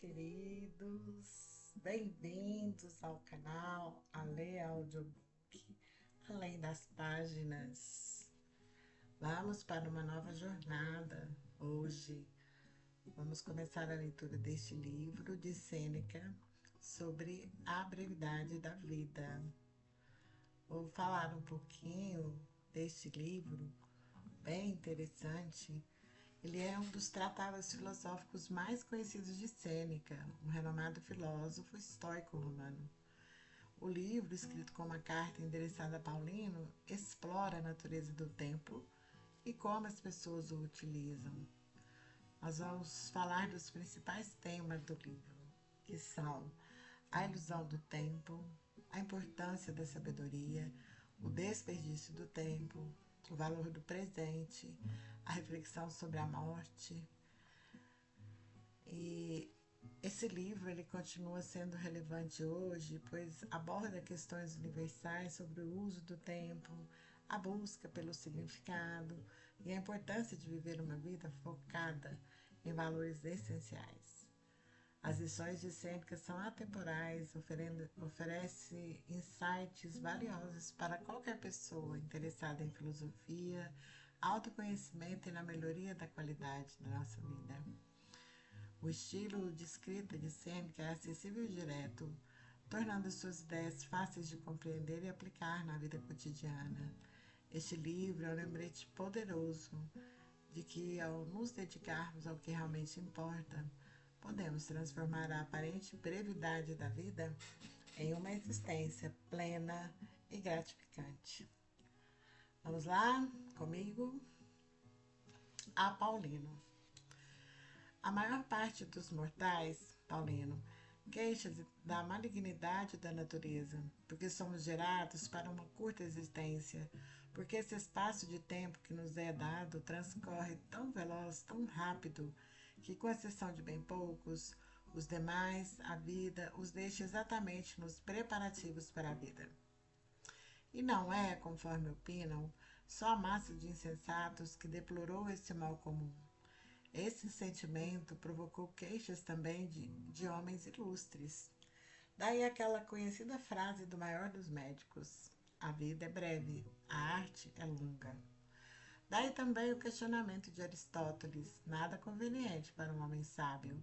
queridos, bem-vindos ao canal Ale Audiobook, além das páginas. Vamos para uma nova jornada. Hoje vamos começar a leitura deste livro de Sêneca sobre a brevidade da vida. Vou falar um pouquinho deste livro, bem interessante. Ele é um dos tratados filosóficos mais conhecidos de Sêneca, um renomado filósofo estoico romano. O livro, escrito como uma carta endereçada a Paulino, explora a natureza do tempo e como as pessoas o utilizam. Nós vamos falar dos principais temas do livro, que são a ilusão do tempo, a importância da sabedoria, o desperdício do tempo, o valor do presente, a reflexão sobre a morte. E esse livro ele continua sendo relevante hoje, pois aborda questões universais sobre o uso do tempo, a busca pelo significado e a importância de viver uma vida focada em valores essenciais. As lições de Sêneca são atemporais, oferece insights valiosos para qualquer pessoa interessada em filosofia, autoconhecimento e na melhoria da qualidade da nossa vida. O estilo de escrita de Sêneca é acessível e direto, tornando suas ideias fáceis de compreender e aplicar na vida cotidiana. Este livro é um lembrete poderoso de que, ao nos dedicarmos ao que realmente importa, podemos transformar a aparente brevidade da vida em uma existência plena e gratificante. Vamos lá comigo? A Paulino. A maior parte dos mortais, Paulino, queixa-se da malignidade da natureza, porque somos gerados para uma curta existência, porque esse espaço de tempo que nos é dado transcorre tão veloz, tão rápido, que, com exceção de bem poucos, os demais, a vida, os deixa exatamente nos preparativos para a vida. E não é, conforme opinam, só a massa de insensatos que deplorou esse mal comum. Esse sentimento provocou queixas também de homens ilustres. Daí aquela conhecida frase do maior dos médicos: a vida é breve, a arte é longa. Daí também o questionamento de Aristóteles, nada conveniente para um homem sábio,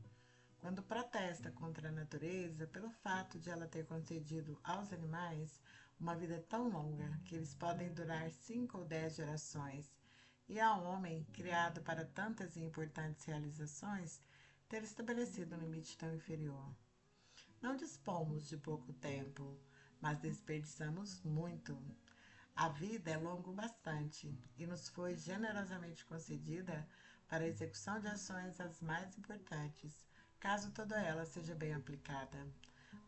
quando protesta contra a natureza pelo fato de ela ter concedido aos animais uma vida tão longa que eles podem durar 5 ou 10 gerações, e ao homem, criado para tantas e importantes realizações, ter estabelecido um limite tão inferior. Não dispomos de pouco tempo, mas desperdiçamos muito. A vida é longa bastante e nos foi generosamente concedida para a execução de ações as mais importantes, caso toda ela seja bem aplicada.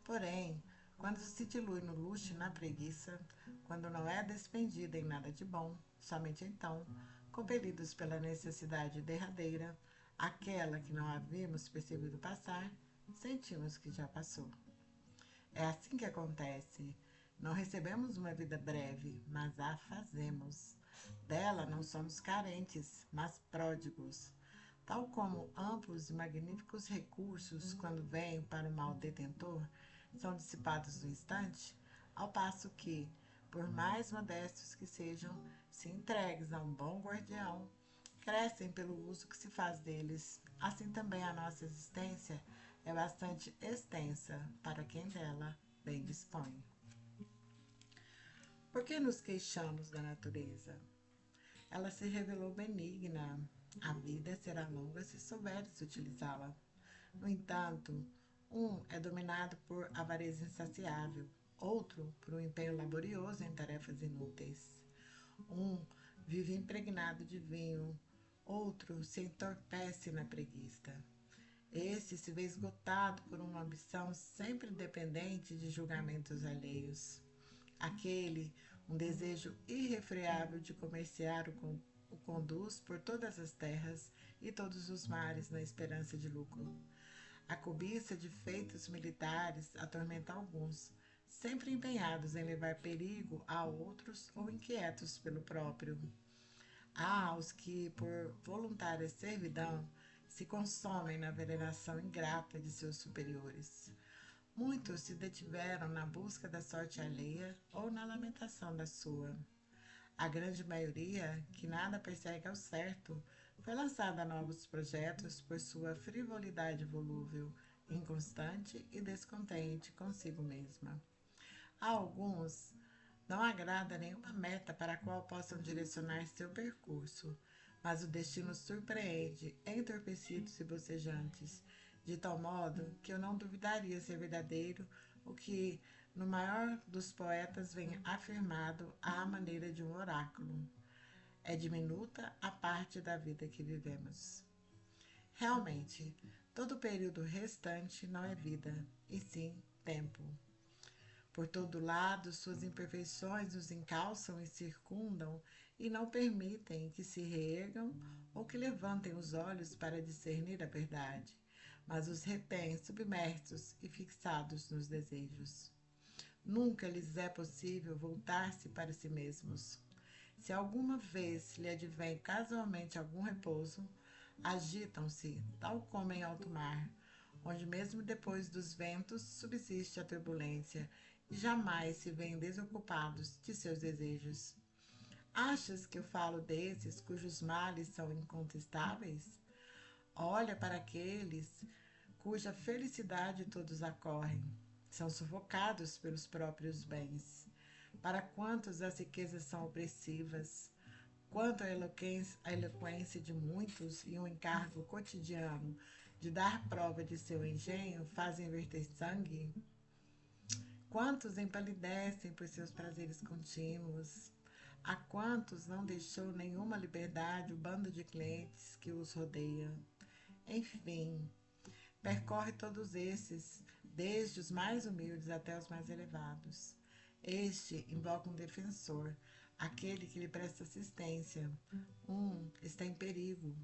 Porém, quando se dilui no luxo e na preguiça, quando não é despendida em nada de bom, somente então, compelidos pela necessidade derradeira, aquela que não havíamos percebido passar, sentimos que já passou. É assim que acontece. Não recebemos uma vida breve, mas a fazemos. Dela não somos carentes, mas pródigos. Tal como amplos e magníficos recursos, quando vêm para o mal detentor, são dissipados no instante, ao passo que, por mais modestos que sejam, se entregues a um bom guardião, crescem pelo uso que se faz deles. Assim também a nossa existência é bastante extensa para quem dela bem dispõe. Por que nos queixamos da natureza? Ela se revelou benigna. A vida será longa se souberes utilizá-la. No entanto, um é dominado por avareza insaciável, outro por um empenho laborioso em tarefas inúteis. Um vive impregnado de vinho, outro se entorpece na preguiça. Esse se vê esgotado por uma ambição sempre dependente de julgamentos alheios. Aquele, um desejo irrefreável de comerciar o conduz por todas as terras e todos os mares na esperança de lucro. A cobiça de feitos militares atormenta alguns, sempre empenhados em levar perigo a outros ou inquietos pelo próprio. Há os que, por voluntária servidão, se consomem na veneração ingrata de seus superiores. Muitos se detiveram na busca da sorte alheia ou na lamentação da sua. A grande maioria, que nada persegue ao certo, foi lançada a novos projetos por sua frivolidade volúvel, inconstante e descontente consigo mesma. A alguns não agrada nenhuma meta para a qual possam direcionar seu percurso, mas o destino surpreende entorpecidos e bocejantes, de tal modo que eu não duvidaria ser verdadeiro o que no maior dos poetas vem afirmado à maneira de um oráculo. É diminuta a parte da vida que vivemos. Realmente, todo o período restante não é vida, e sim tempo. Por todo lado, suas imperfeições os encalçam e circundam e não permitem que se reergam ou que levantem os olhos para discernir a verdade, mas os retêm submersos e fixados nos desejos. Nunca lhes é possível voltar-se para si mesmos. Se alguma vez lhe advém casualmente algum repouso, agitam-se, tal como em alto mar, onde mesmo depois dos ventos subsiste a turbulência e jamais se veem desocupados de seus desejos. Achas que eu falo desses cujos males são incontestáveis? Olha para aqueles cuja felicidade todos acorrem. São sufocados pelos próprios bens. Para quantos as riquezas são opressivas, quanto a eloquência de muitos e um encargo cotidiano de dar prova de seu engenho fazem verter sangue, quantos empalidecem por seus prazeres contínuos, a quantos não deixou nenhuma liberdade o bando de clientes que os rodeia. Enfim, percorre todos esses, desde os mais humildes até os mais elevados. Este invoca um defensor, aquele que lhe presta assistência. Um está em perigo,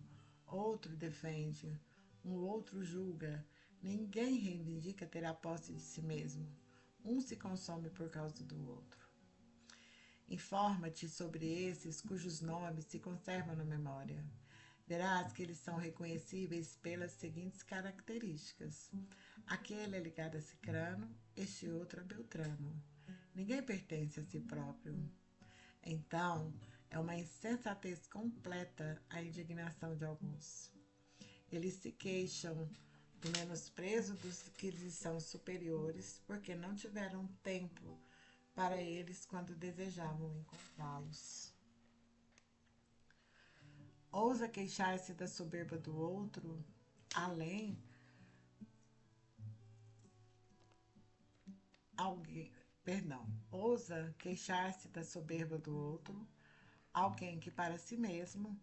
outro defende, um outro julga. Ninguém reivindica ter a posse de si mesmo. Um se consome por causa do outro. Informa-te sobre esses cujos nomes se conservam na memória. Verás que eles são reconhecíveis pelas seguintes características. Aquele é ligado a Cicrano, este outro a Beltrano. Ninguém pertence a si próprio. Então, é uma insensatez completa a indignação de alguns. Eles se queixam do menosprezo dos que lhes são superiores, porque não tiveram tempo para eles quando desejavam encontrá-los. Ousa queixar-se da soberba do outro, além alguém, ousa queixar-se da soberba do outro, alguém que para si mesmo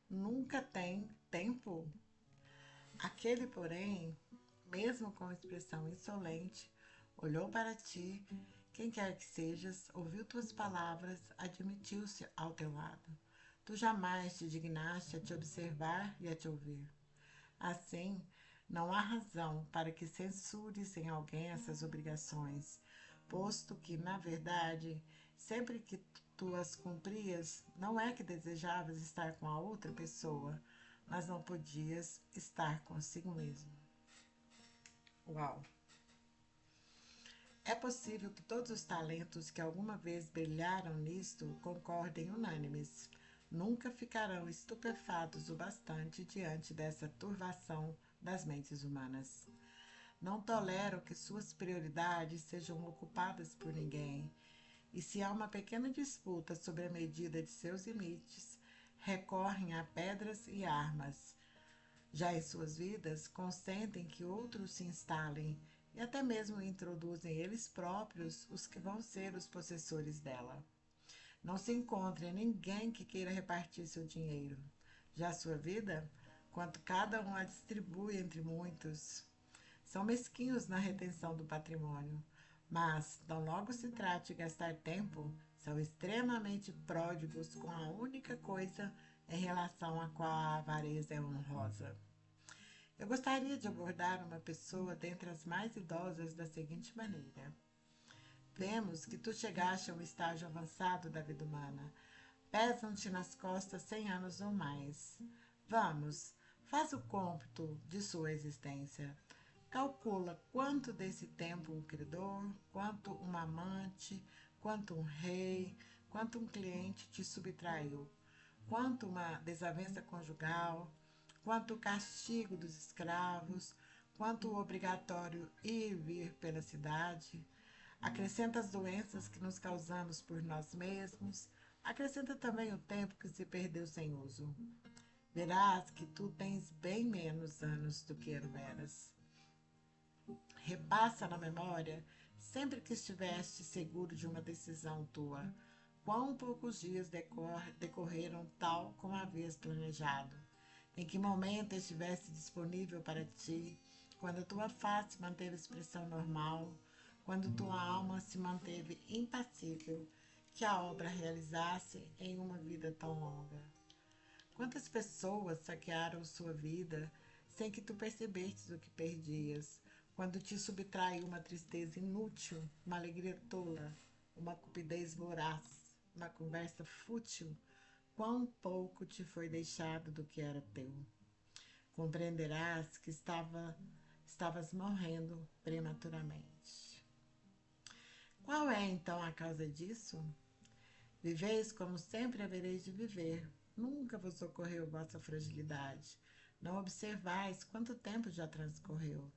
nunca tem tempo. Aquele, porém, mesmo com expressão insolente, olhou para ti, quem quer que sejas, ouviu tuas palavras, admitiu-se ao teu lado. Tu jamais te dignaste a te observar e a te ouvir. Assim, não há razão para que censures em alguém essas obrigações, posto que, na verdade, sempre que tu as cumprias, não é que desejavas estar com a outra pessoa, mas não podias estar consigo mesmo. Uau! É possível que todos os talentos que alguma vez brilharam nisto concordem unânimes. Nunca ficarão estupefatos o bastante diante dessa turvação das mentes humanas. Não tolero que suas prioridades sejam ocupadas por ninguém, e se há uma pequena disputa sobre a medida de seus limites, recorrem a pedras e armas. Já em suas vidas, consentem que outros se instalem e até mesmo introduzem eles próprios os que vão ser os possessores dela. Não se encontra ninguém que queira repartir seu dinheiro. Já a sua vida, quanto cada um a distribui entre muitos, são mesquinhos na retenção do patrimônio, mas, tão logo se trate de gastar tempo, são extremamente pródigos com a única coisa em relação à qual a avareza é honrosa. Eu gostaria de abordar uma pessoa dentre as mais idosas da seguinte maneira. Vemos que tu chegaste a um estágio avançado da vida humana. Pesam-te nas costas 100 anos ou mais. Vamos, Faz o cômputo de sua existência. Calcula quanto desse tempo um credor, quanto um amante, quanto um rei, quanto um cliente te subtraiu, quanto uma desavença conjugal, quanto o castigo dos escravos, quanto o obrigatório ir e vir pela cidade. Acrescenta as doenças que nos causamos por nós mesmos, acrescenta também o tempo que se perdeu sem uso. Verás que tu tens bem menos anos do que eras. Repassa na memória, sempre que estiveste seguro de uma decisão tua, quão poucos dias decorreram tal como havias planejado, em que momento estivesse disponível para ti, quando tua face manteve expressão normal, quando tua alma se manteve impassível, que a obra realizasse em uma vida tão longa. Quantas pessoas saquearam sua vida sem que tu percebestes o que perdias, quando te subtraiu uma tristeza inútil, uma alegria tola, uma cupidez voraz, uma conversa fútil, quão pouco te foi deixado do que era teu. Compreenderás que estavas morrendo prematuramente. Qual é então a causa disso? Viveis como sempre havereis de viver. Nunca vos ocorreu vossa fragilidade. Não observais quanto tempo já transcorreu.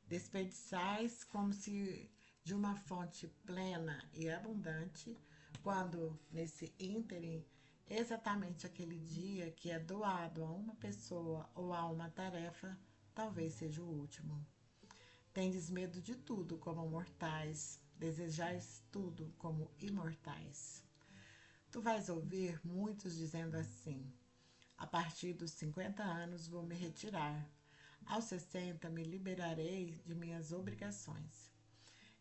Desperdiçais como se de uma fonte plena e abundante, quando, nesse ínterim, exatamente aquele dia que é doado a uma pessoa ou a uma tarefa, talvez seja o último. Tendes medo de tudo como mortais, desejais tudo como imortais. Tu vais ouvir muitos dizendo assim: a partir dos 50 anos vou me retirar. Aos 60 me liberarei de minhas obrigações.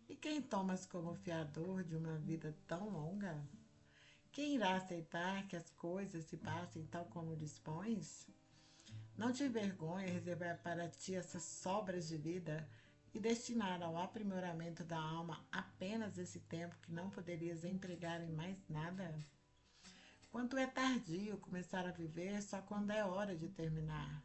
E quem tomas como fiador de uma vida tão longa? Quem irá aceitar que as coisas se passem tal como dispões? Não te envergonha reservar para ti essas sobras de vida e destinar ao aprimoramento da alma apenas esse tempo que não poderias empregar em mais nada? Quanto é tardio começar a viver só quando é hora de terminar.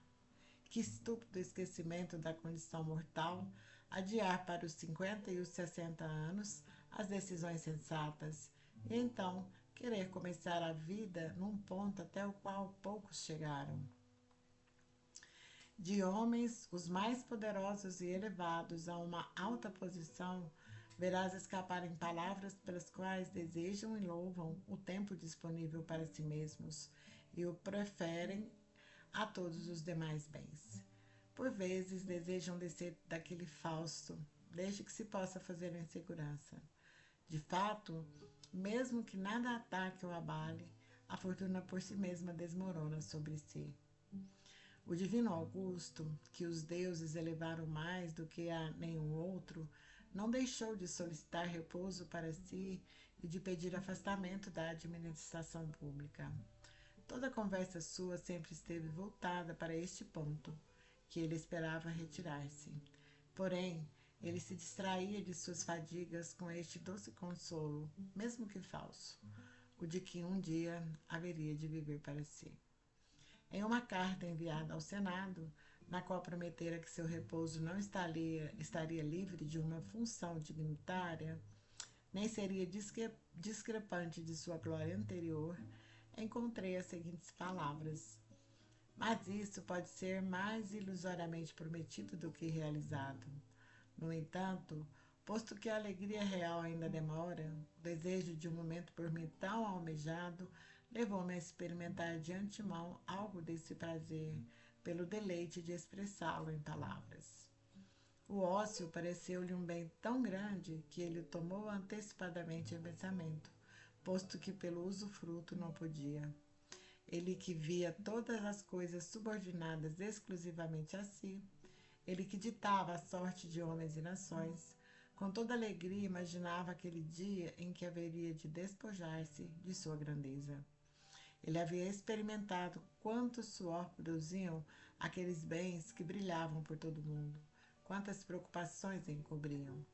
Que estúpido esquecimento da condição mortal adiar para os 50 e os 60 anos as decisões sensatas e então querer começar a vida num ponto até o qual poucos chegaram. De homens, os mais poderosos e elevados a uma alta posição, verás escaparem palavras pelas quais desejam e louvam o tempo disponível para si mesmos e o preferem a todos os demais bens. Por vezes desejam descer daquele fausto, desde que se possa fazer em segurança. De fato, mesmo que nada ataque ou abale, a fortuna por si mesma desmorona sobre si. O divino Augusto, que os deuses elevaram mais do que a nenhum outro, não deixou de solicitar repouso para si e de pedir afastamento da administração pública. Toda a conversa sua sempre esteve voltada para este ponto, que ele esperava retirar-se. Porém, ele se distraía de suas fadigas com este doce consolo, mesmo que falso, o de que um dia haveria de viver para si. Em uma carta enviada ao Senado, na qual prometera que seu repouso não estaria livre de uma função dignitária, nem seria discrepante de sua glória anterior, encontrei as seguintes palavras: mas isso pode ser mais ilusoriamente prometido do que realizado. No entanto, posto que a alegria real ainda demora, o desejo de um momento por mim tão almejado levou-me a experimentar de antemão algo desse prazer, pelo deleite de expressá-lo em palavras. O ócio pareceu-lhe um bem tão grande que ele o tomou antecipadamente em pensamento, posto que pelo usufruto não podia. Ele que via todas as coisas subordinadas exclusivamente a si, ele que ditava a sorte de homens e nações, com toda alegria imaginava aquele dia em que haveria de despojar-se de sua grandeza. Ele havia experimentado quanto suor produziam aqueles bens que brilhavam por todo o mundo, quantas preocupações encobriam.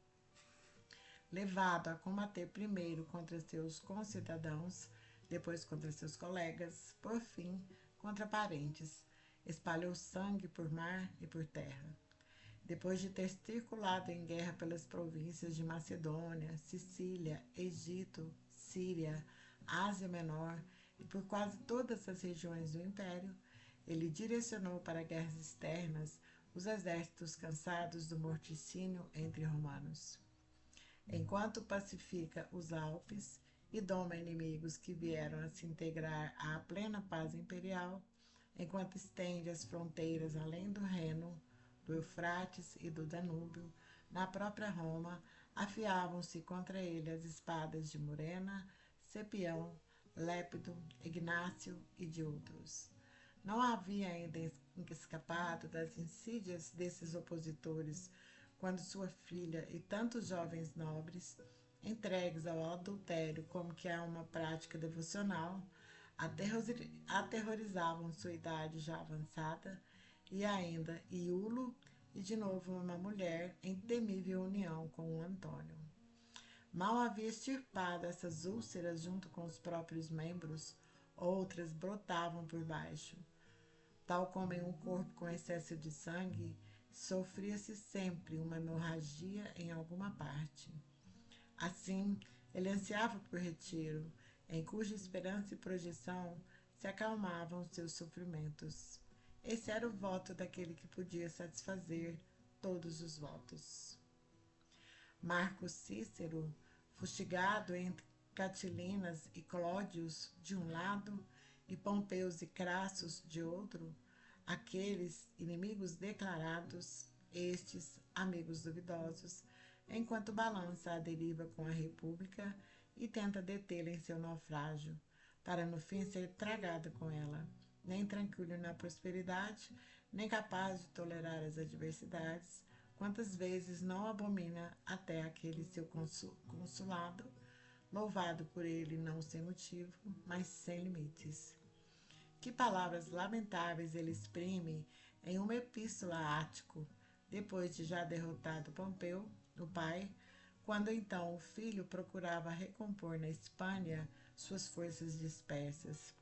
Levado a combater primeiro contra seus concidadãos, depois contra seus colegas, por fim contra parentes, espalhou sangue por mar e por terra. Depois de ter circulado em guerra pelas províncias de Macedônia, Sicília, Egito, Síria, Ásia Menor e por quase todas as regiões do império, ele direcionou para guerras externas os exércitos cansados do morticínio entre romanos. Enquanto pacifica os Alpes e doma inimigos que vieram a se integrar à plena paz imperial, enquanto estende as fronteiras além do Reno, do Eufrates e do Danúbio, na própria Roma, afiavam-se contra ele as espadas de Murena, Cepião, Lépido, Ignácio e de outros. Não havia ainda escapado das insídias desses opositores quando sua filha e tantos jovens nobres, entregues ao adultério como que a uma prática devocional, aterrorizavam sua idade já avançada e ainda Iulo e de novo uma mulher em temível união com o Antônio. Mal havia extirpado essas úlceras junto com os próprios membros, outras brotavam por baixo. Tal como em um corpo com excesso de sangue, sofria-se sempre uma hemorragia em alguma parte. Assim, ele ansiava por retiro, em cuja esperança e projeção se acalmavam seus sofrimentos. Esse era o voto daquele que podia satisfazer todos os votos. Marco Cícero, fustigado entre Catilinas e Clódios de um lado e Pompeus e Crassus de outro, aqueles inimigos declarados, estes amigos duvidosos, enquanto balança a deriva com a República e tenta detê-la em seu naufrágio, para no fim ser tragado com ela, nem tranquilo na prosperidade, nem capaz de tolerar as adversidades, quantas vezes não abomina até aquele seu consulado, louvado por ele não sem motivo, mas sem limites. Que palavras lamentáveis ele exprime em uma epístola a Ático, depois de já derrotado Pompeu, o pai, quando então o filho procurava recompor na Espanha suas forças dispersas.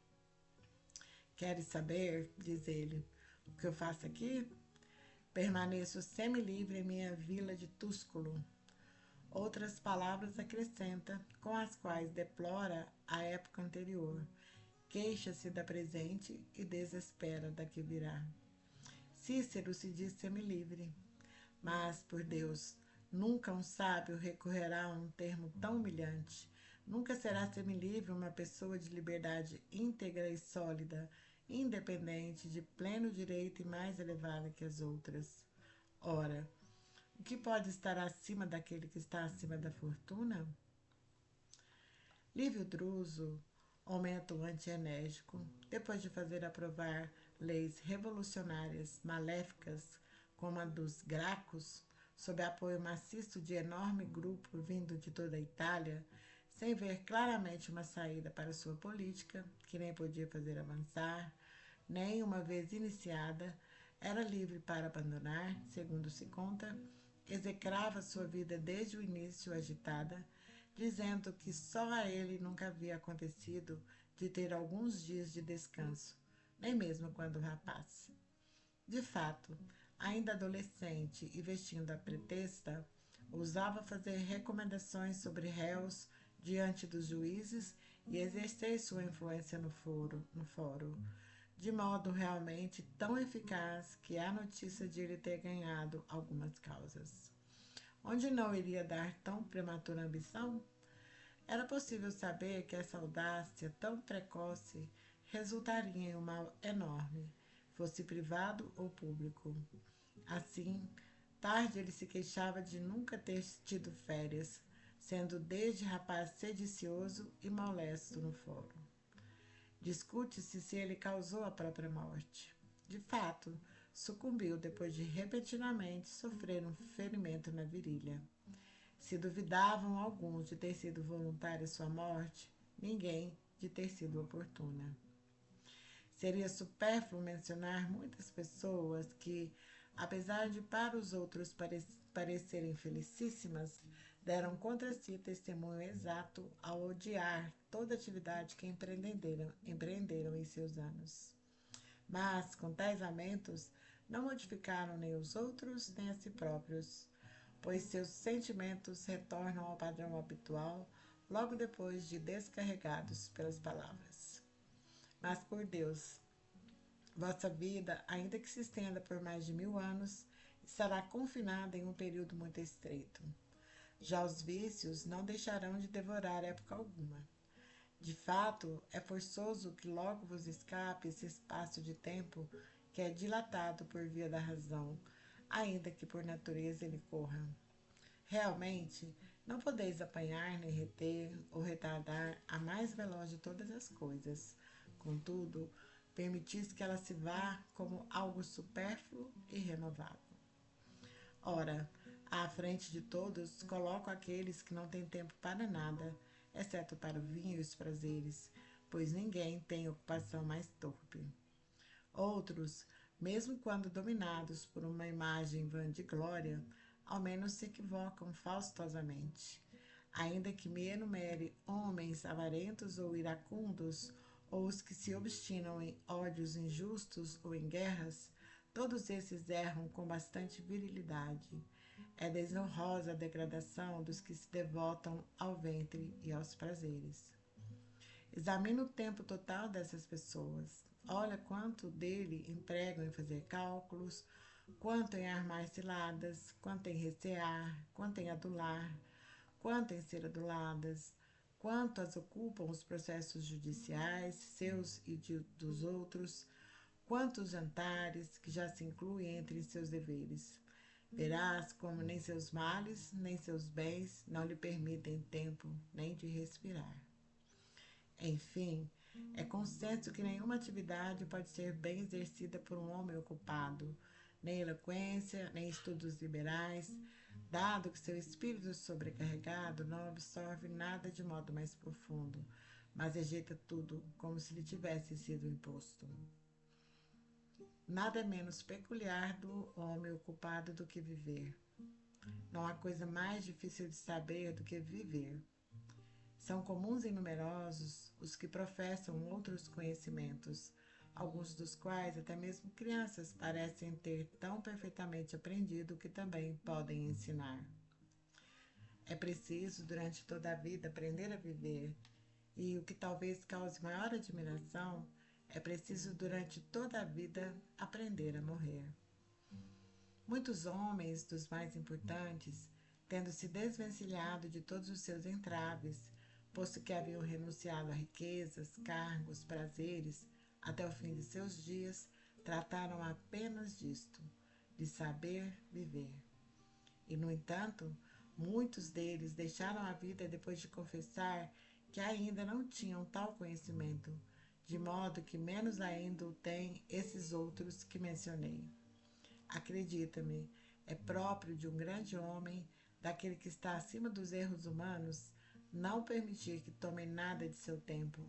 Queres saber, diz ele, o que eu faço aqui? Permaneço semilivre em minha vila de Túsculo. Outras palavras acrescenta, com as quais deplora a época anterior, queixa-se da presente e desespera da que virá. Cícero se diz semilivre, mas, por Deus, nunca um sábio recorrerá a um termo tão humilhante. Nunca será semilivre uma pessoa de liberdade íntegra e sólida, independente, de pleno direito e mais elevada que as outras. Ora, o que pode estar acima daquele que está acima da fortuna? Lívio Druso, homem atuante e enérgico, depois de fazer aprovar leis revolucionárias maléficas como a dos Gracos, sob apoio maciço de enorme grupo vindo de toda a Itália, sem ver claramente uma saída para sua política, que nem podia fazer avançar, nem, uma vez iniciada, era livre para abandonar, segundo se conta, execrava sua vida desde o início agitada, dizendo que só a ele nunca havia acontecido de ter alguns dias de descanso, nem mesmo quando rapaz. De fato, ainda adolescente e vestindo a pretexta, ousava fazer recomendações sobre réus diante dos juízes e exercer sua influência no fórum, de modo realmente tão eficaz que há notícia de ele ter ganhado algumas causas. Onde não iria dar tão prematura ambição? Era possível saber que essa audácia tão precoce resultaria em um mal enorme, fosse privado ou público. Assim, tarde ele se queixava de nunca ter tido férias, sendo desde rapaz sedicioso e molesto no fórum. Discute-se se ele causou a própria morte. De fato, sucumbiu depois de repentinamente sofrer um ferimento na virilha. Se duvidavam alguns de ter sido voluntária sua morte, ninguém de ter sido oportuna. Seria supérfluo mencionar muitas pessoas que, apesar de para os outros parecerem felicíssimas, deram contra si testemunho exato ao odiar toda atividade que empreenderam em seus anos. Mas, com tais lamentos, não modificaram nem os outros, nem a si próprios, pois seus sentimentos retornam ao padrão habitual logo depois de descarregados pelas palavras. Mas por Deus, vossa vida, ainda que se estenda por mais de 1000 anos, estará confinada em um período muito estreito. Já os vícios não deixarão de devorar época alguma. De fato, é forçoso que logo vos escape esse espaço de tempo que é dilatado por via da razão, ainda que por natureza ele corra. Realmente, não podeis apanhar, nem reter ou retardar a mais veloz de todas as coisas. Contudo, permitis que ela se vá como algo supérfluo e renovável. Ora, à frente de todos, coloco aqueles que não têm tempo para nada, exceto para o vinho e os prazeres, pois ninguém tem ocupação mais torpe. Outros, mesmo quando dominados por uma imagem vã de glória, ao menos se equivocam faustosamente. Ainda que me enumere homens avarentos ou iracundos, ou os que se obstinam em ódios injustos ou em guerras, todos esses erram com bastante virilidade. É desonrosa a degradação dos que se devotam ao ventre e aos prazeres. Examina o tempo total dessas pessoas. Olha quanto dele empregam em fazer cálculos, quanto em armar ciladas, quanto em recear, quanto em adular, quanto em ser aduladas, quanto as ocupam os processos judiciais, seus e dos outros, quantos jantares, que já se incluem entre seus deveres. Verás como nem seus males, nem seus bens não lhe permitem tempo nem de respirar. Enfim, é consenso que nenhuma atividade pode ser bem exercida por um homem ocupado, nem eloquência, nem estudos liberais, dado que seu espírito sobrecarregado não absorve nada de modo mais profundo, mas rejeita tudo como se lhe tivesse sido imposto. Nada é menos peculiar do homem ocupado do que viver. Não há coisa mais difícil de saber do que viver. São comuns e numerosos os que professam outros conhecimentos, alguns dos quais até mesmo crianças parecem ter tão perfeitamente aprendido que também podem ensinar. É preciso, durante toda a vida, aprender a viver, e o que talvez cause maior admiração, é preciso, durante toda a vida, aprender a morrer. Muitos homens, dos mais importantes, tendo se desvencilhado de todos os seus entraves, posto que haviam renunciado a riquezas, cargos, prazeres, até o fim de seus dias, trataram apenas disto, de saber viver. E, no entanto, muitos deles deixaram a vida depois de confessar que ainda não tinham tal conhecimento, de modo que menos ainda o têm esses outros que mencionei. Acredita-me, é próprio de um grande homem, daquele que está acima dos erros humanos, não permitir que tomem nada de seu tempo,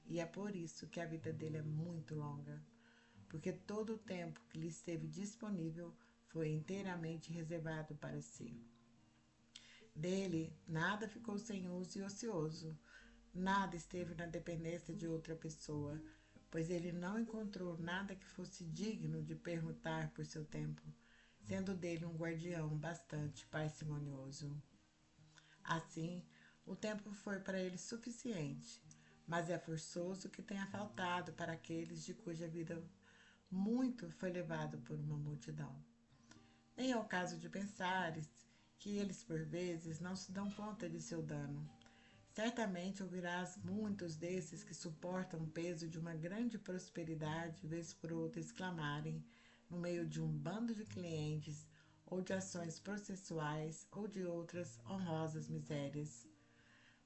e é por isso que a vida dele é muito longa, porque todo o tempo que lhe esteve disponível foi inteiramente reservado para si. Dele, nada ficou sem uso e ocioso, nada esteve na dependência de outra pessoa, pois ele não encontrou nada que fosse digno de permutar por seu tempo, sendo dele um guardião bastante parcimonioso. Assim, o tempo foi para ele suficiente, mas é forçoso que tenha faltado para aqueles de cuja vida muito foi levado por uma multidão. Nem é o caso de pensares que eles, por vezes, não se dão conta de seu dano. Certamente ouvirás muitos desses que suportam o peso de uma grande prosperidade, vez por outra exclamarem, no meio de um bando de clientes, ou de ações processuais, ou de outras honrosas misérias: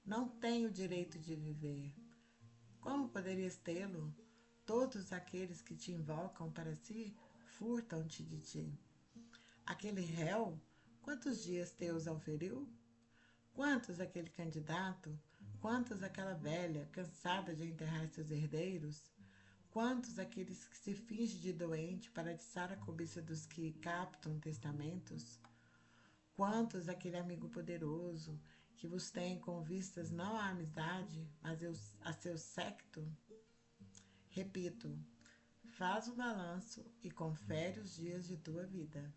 não tenho o direito de viver. Como poderias tê-lo? Todos aqueles que te invocam para si furtam-te de ti. Aquele réu, quantos dias teus auferiu? Quantos aquele candidato? Quantos aquela velha, cansada de enterrar seus herdeiros? Quantos aqueles que se fingem de doente para atiçar a cobiça dos que captam testamentos? Quantos aquele amigo poderoso que vos tem com vistas não à amizade, mas a seu séquito? Repito, faz o balanço e confere os dias de tua vida.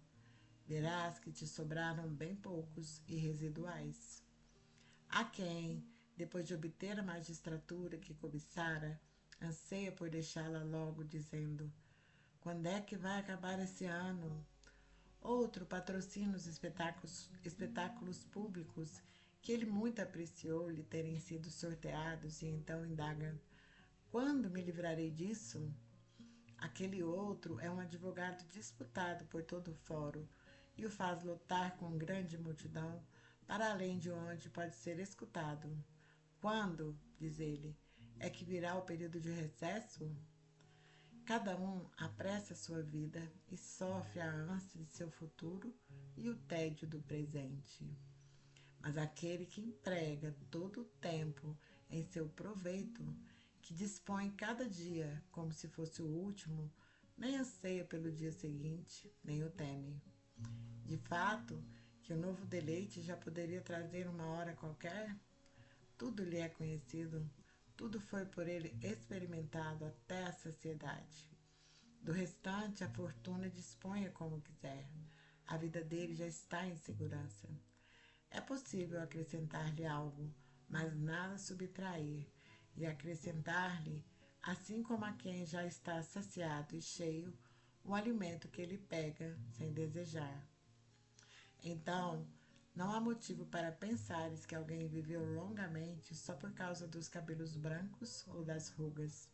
Verás que te sobraram bem poucos e residuais. Há quem, depois de obter a magistratura que cobiçara, anseia por deixá-la logo, dizendo: quando é que vai acabar esse ano? Outro patrocina os espetáculos públicos que ele muito apreciou lhe terem sido sorteados e então indaga: quando me livrarei disso? Aquele outro é um advogado disputado por todo o fórum e o faz lotar com grande multidão para além de onde pode ser escutado. Quando, diz ele, é que virá o período de recesso? Cada um apressa sua vida e sofre a ânsia de seu futuro e o tédio do presente. Mas aquele que emprega todo o tempo em seu proveito, que dispõe cada dia como se fosse o último, nem anseia pelo dia seguinte, nem o teme. De fato, que o novo deleite já poderia trazer uma hora qualquer, tudo lhe é conhecido, tudo foi por ele experimentado até a saciedade. Do restante, a fortuna disponha como quiser. A vida dele já está em segurança. É possível acrescentar-lhe algo, mas nada subtrair, e acrescentar-lhe, assim como a quem já está saciado e cheio, o alimento que ele pega sem desejar. Então, não há motivo para pensares que alguém viveu longamente só por causa dos cabelos brancos ou das rugas.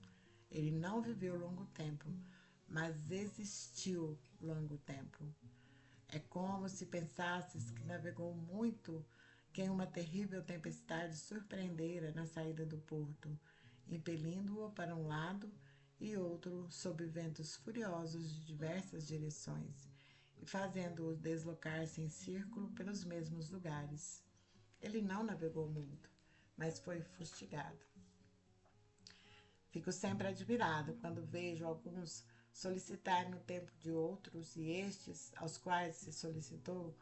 Ele não viveu longo tempo, mas existiu longo tempo. É como se pensasses que navegou muito, que em uma terrível tempestade surpreendera na saída do porto, impelindo-o para um lado e outro sob ventos furiosos de diversas direções, e fazendo-o deslocar-se em círculo pelos mesmos lugares. Ele não navegou muito, mas foi fustigado. Fico sempre admirado quando vejo alguns solicitar no tempo de outros e estes, aos quais se solicitou,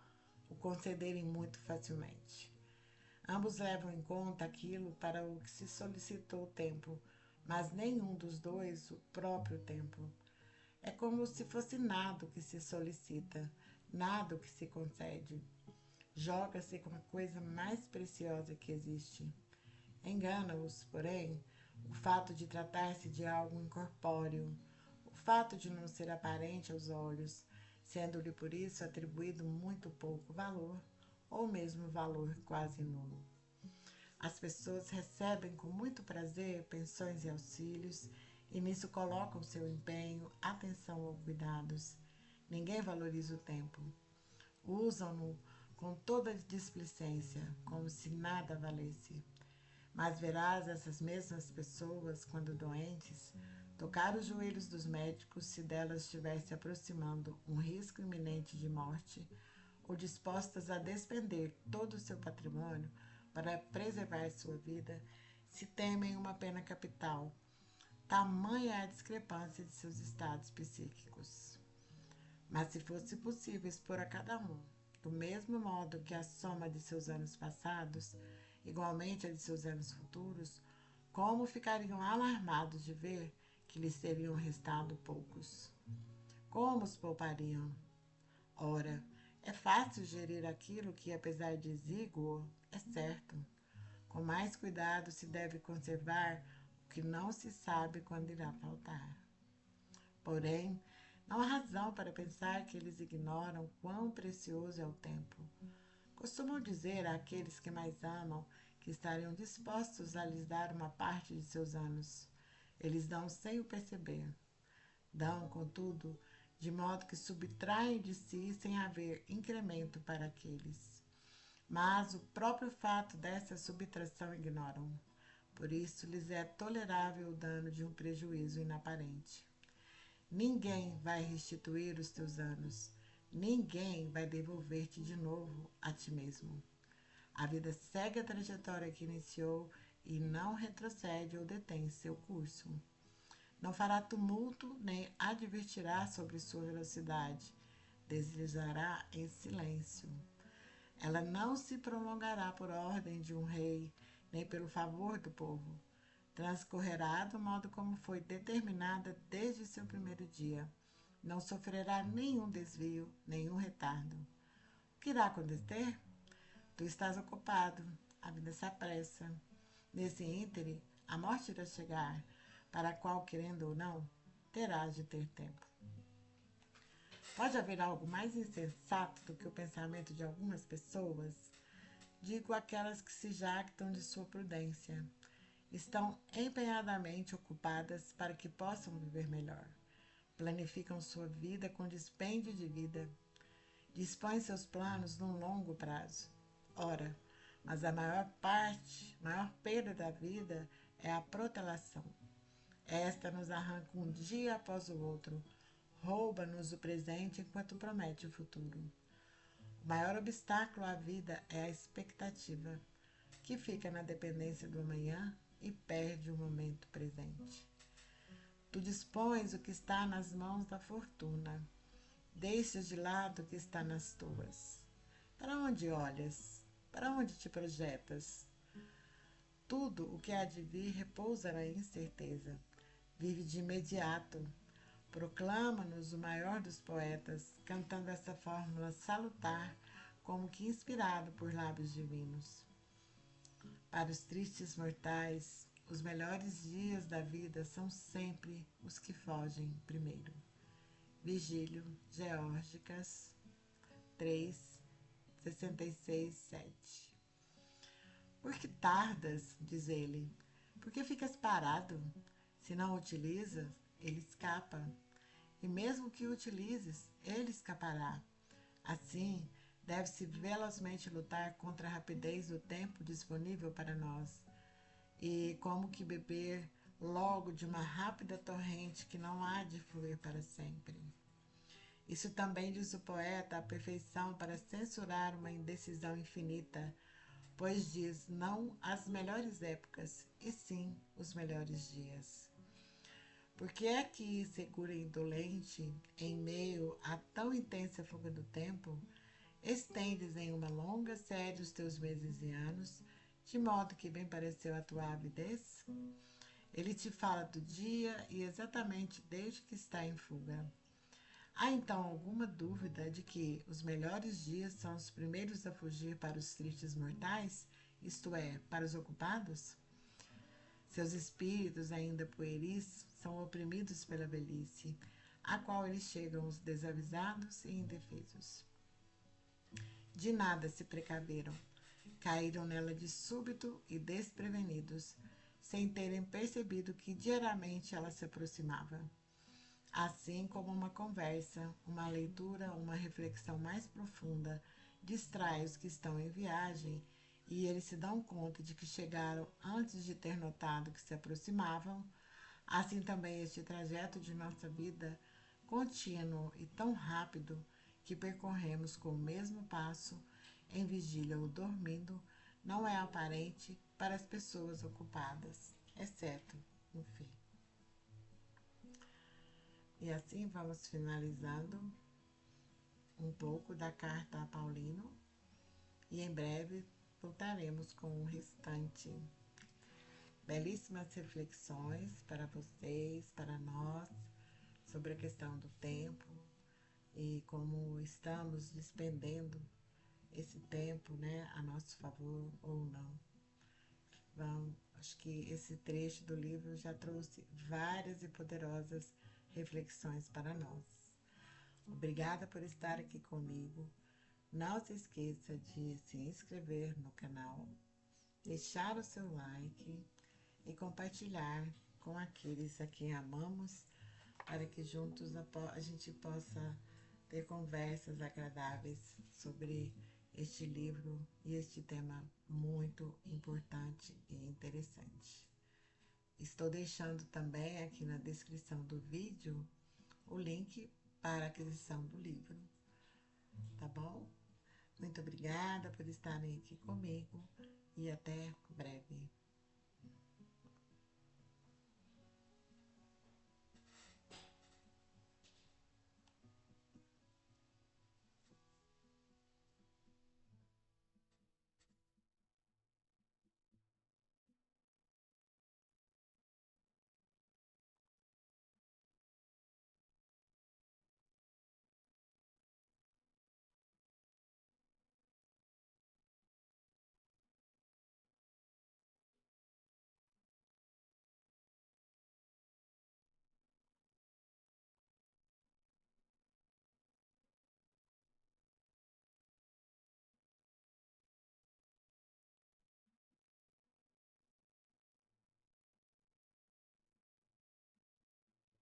o concederem muito facilmente. Ambos levam em conta aquilo para o que se solicitou o tempo, mas nenhum dos dois o próprio tempo. É como se fosse nada o que se solicita, nada o que se concede. Joga-se com a coisa mais preciosa que existe. Engana-os, porém, o fato de tratar-se de algo incorpóreo, o fato de não ser aparente aos olhos, sendo-lhe por isso atribuído muito pouco valor, ou mesmo valor quase nulo. As pessoas recebem com muito prazer pensões e auxílios, e nisso colocam seu empenho, atenção ou cuidados. Ninguém valoriza o tempo. Usam-no com toda displicência, como se nada valesse. Mas verás essas mesmas pessoas, quando doentes, tocar os joelhos dos médicos se delas estivesse aproximando um risco iminente de morte, ou dispostas a despender todo o seu patrimônio para preservar sua vida, se temem uma pena capital. Tamanha é a discrepância de seus estados psíquicos. Mas se fosse possível expor a cada um, do mesmo modo que a soma de seus anos passados, igualmente a de seus anos futuros, como ficariam alarmados de ver que lhes teriam restado poucos? Como os poupariam? Ora, é fácil gerir aquilo que, apesar de exíguo, é certo. Com mais cuidado se deve conservar o que não se sabe quando irá faltar. Porém, não há razão para pensar que eles ignoram quão precioso é o tempo. Costumam dizer àqueles que mais amam que estariam dispostos a lhes dar uma parte de seus anos. Eles dão sem o perceber. Dão, contudo, de modo que subtraem de si sem haver incremento para aqueles. Mas o próprio fato dessa subtração ignoram. Por isso lhes é tolerável o dano de um prejuízo inaparente. Ninguém vai restituir os teus anos. Ninguém vai devolver-te de novo a ti mesmo. A vida segue a trajetória que iniciou e não retrocede ou detém seu curso. Não fará tumulto nem advertirá sobre sua velocidade. Deslizará em silêncio. Ela não se prolongará por ordem de um rei, nem pelo favor do povo. transcorrerá do modo como foi determinada desde seu primeiro dia. Não sofrerá nenhum desvio, nenhum retardo. O que irá acontecer? Tu estás ocupado, a vida se apressa. Nesse íntere, a morte irá chegar, para a qual, querendo ou não, terás de ter tempo. Pode haver algo mais insensato do que o pensamento de algumas pessoas? Digo aquelas que se jactam de sua prudência. Estão empenhadamente ocupadas para que possam viver melhor. Planificam sua vida com dispêndio de vida. Dispõem seus planos num longo prazo. Ora, mas a maior perda da vida é a protelação. Esta nos arranca um dia após o outro, rouba-nos o presente enquanto promete o futuro. O maior obstáculo à vida é a expectativa, que fica na dependência do amanhã e perde o momento presente. Tu dispões o que está nas mãos da fortuna, deixas de lado o que está nas tuas. Para onde olhas? Para onde te projetas? Tudo o que há de vir repousa na incerteza. Vive de imediato. Proclama-nos o maior dos poetas, cantando essa fórmula salutar, como que inspirado por lábios divinos. Para os tristes mortais, os melhores dias da vida são sempre os que fogem primeiro. Virgílio, Geórgicas 3, 66, 7. Por que tardas, diz ele? Por que ficas parado? Se não o utilizas, ele escapa. E mesmo que o utilizes, ele escapará. Assim, deve-se velozmente lutar contra a rapidez do tempo disponível para nós. E como que beber logo de uma rápida torrente que não há de fluir para sempre. Isso também diz o poeta a perfeição para censurar uma indecisão infinita, pois diz não as melhores épocas, e sim os melhores dias. Porque é que, segura e indolente, em meio a tão intensa fuga do tempo, estendes em uma longa série os teus meses e anos, de modo que bem pareceu a tua avidez? Ele te fala do dia e exatamente desde que está em fuga. Há então alguma dúvida de que os melhores dias são os primeiros a fugir para os tristes mortais, isto é, para os ocupados? Seus espíritos, ainda pueris, são oprimidos pela velhice, a qual eles chegam os desavisados e indefesos. De nada se precaveram, caíram nela de súbito e desprevenidos, sem terem percebido que diariamente ela se aproximava. Assim como uma conversa, uma leitura, uma reflexão mais profunda distrai os que estão em viagem e eles se dão conta de que chegaram antes de ter notado que se aproximavam, assim também este trajeto de nossa vida, contínuo e tão rápido que percorremos com o mesmo passo, em vigília ou dormindo, não é aparente para as pessoas ocupadas, exceto no fim. E assim vamos finalizando um pouco da carta a Paulino e em breve voltaremos com o restante. Belíssimas reflexões para vocês, para nós, sobre a questão do tempo e como estamos despendendo esse tempo, né, a nosso favor ou não. Acho que esse trecho do livro já trouxe várias e poderosas reflexões para nós. Obrigada por estar aqui comigo. Não se esqueça de se inscrever no canal, deixar o seu like e compartilhar com aqueles a quem amamos, para que juntos a gente possa ter conversas agradáveis sobre este livro e este tema muito importante e interessante. Estou deixando também aqui na descrição do vídeo o link para a aquisição do livro, tá bom? Muito obrigada por estarem aqui comigo e até breve.